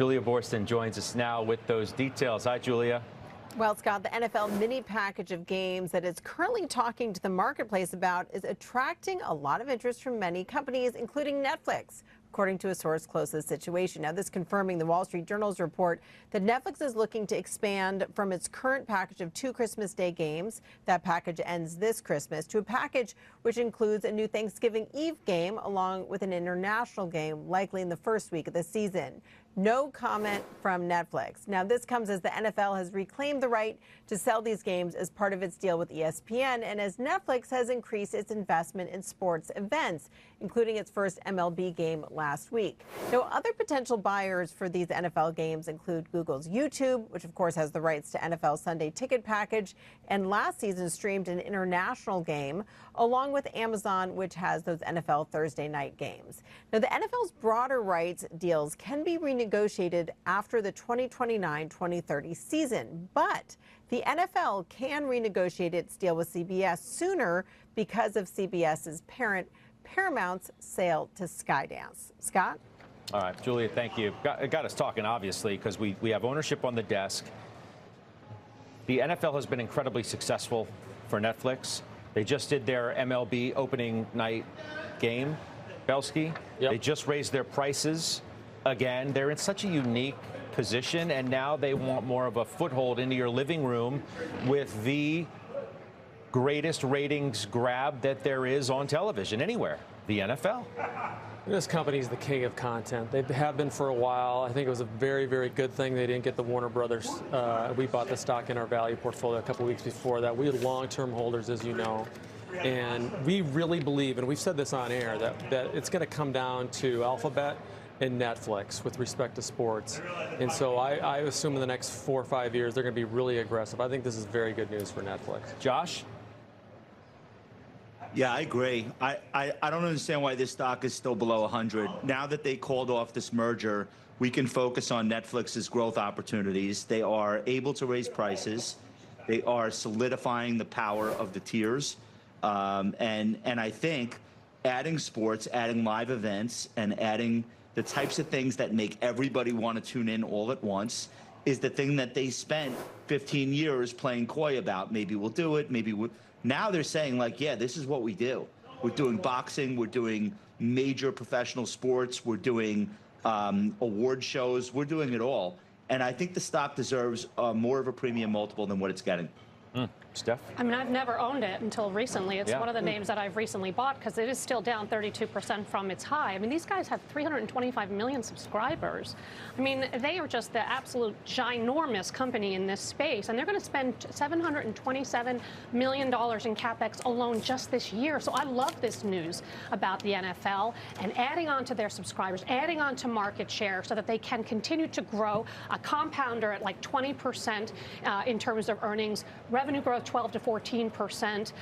Julia Boorstin joins us now with those details. Hi, Julia. Well, Scott, the NFL mini package of games that it's currently talking to the marketplace about is attracting a lot of interest from many companies, including Netflix, according to a source close to the situation. Now, this confirming the Wall Street Journal's report that Netflix is looking to expand from its current package of 2 Christmas Day games, that package ends this Christmas, to a package which includes a new Thanksgiving Eve game along with an international game, likely in the first week of the season. No comment from Netflix. Now, this comes as the NFL has reclaimed the right to sell these games as part of its deal with ESPN, and as Netflix has increased its investment in sports events, including its first MLB game last week. Now, other potential buyers for these NFL games include Google's YouTube, which of course has the rights to NFL Sunday Ticket package, and last season streamed an international game, along with Amazon, which has those NFL Thursday night games. Now, the NFL's broader rights deals can be renegotiated after the 2029-2030 season, but the NFL can renegotiate its deal with CBS sooner because of CBS's parent Paramount's sale to Skydance. Scott? All right, Julia, thank you. Got us talking, obviously, because we have ownership on the desk. The NFL has been incredibly successful for Netflix. They just did their MLB opening night game, Belsky. Yep. They just raised their prices again. They're in such a unique position, and now they want more of a foothold into your living room with the greatest ratings grab that there is on television anywhere, the NFL. This company is the king of content. They have been for a while. I think it was a very, very good thing they didn't get the Warner Brothers. We bought the stock in our value portfolio a couple weeks before that. We had long-term holders, as you know. And we really believe, and we've said this on air, that it's going to come down to Alphabet and Netflix with respect to sports. And so I assume in the next 4 or 5 years, they're going to be really aggressive. I think this is very good news for Netflix. Josh? Yeah, I agree. I don't understand why this stock is still below 100. Now that they called off this merger, we can focus on Netflix's growth opportunities. They are able to raise prices. They are solidifying the power of the tiers. And I think adding sports, adding live events, and adding the types of things that make everybody want to tune in all at once is the thing that they spent 15 years playing coy about. Maybe we'll do it, maybe we'll. Now they're saying, like, yeah, this is what we do. We're doing boxing. We're doing major professional sports. We're doing award shows. We're doing it all. And I think the stock deserves more of a premium multiple than what it's getting. Steph? I mean, I've never owned it until recently. It's one of the names that I've recently bought because it is still down 32% from its high. I mean, these guys have 325 million subscribers. I mean, they are just the absolute ginormous company in this space, and they're going to spend $727 million in CapEx alone just this year. So I love this news about the NFL and adding on to their subscribers, adding on to market share so that they can continue to grow a compounder at like 20% in terms of earnings, revenue growth 12 to 14%,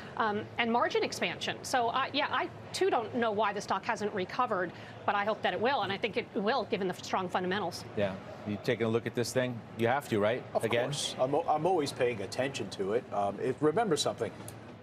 and margin expansion. So, yeah, I too don't know why the stock hasn't recovered, but I hope that it will, and I think it will, given the strong fundamentals. Yeah, you taking a look at this thing? You have to, right? Of course. I'm always paying attention to it. Remember something.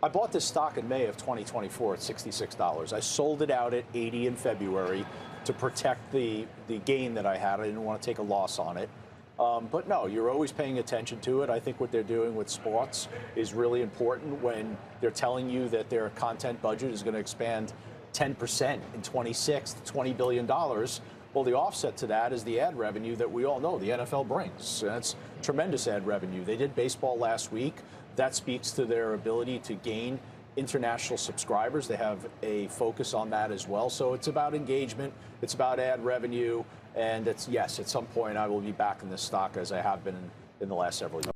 I bought this stock in May of 2024 at $66. I sold it out at $80 in February to protect the gain that I had. I didn't want to take a loss on it. But no, you're always paying attention to it. I think what they're doing with sports is really important when they're telling you that their content budget is going to expand 10% in 26 to $20 billion. Well, the offset to that is the ad revenue that we all know the NFL brings. That's tremendous ad revenue. They did baseball last week. That speaks to their ability to gain international subscribers. They have a focus on that as well. So it's about engagement. It's about ad revenue. And it's, yes, at some point I will be back in this stock as I have been in the last several years.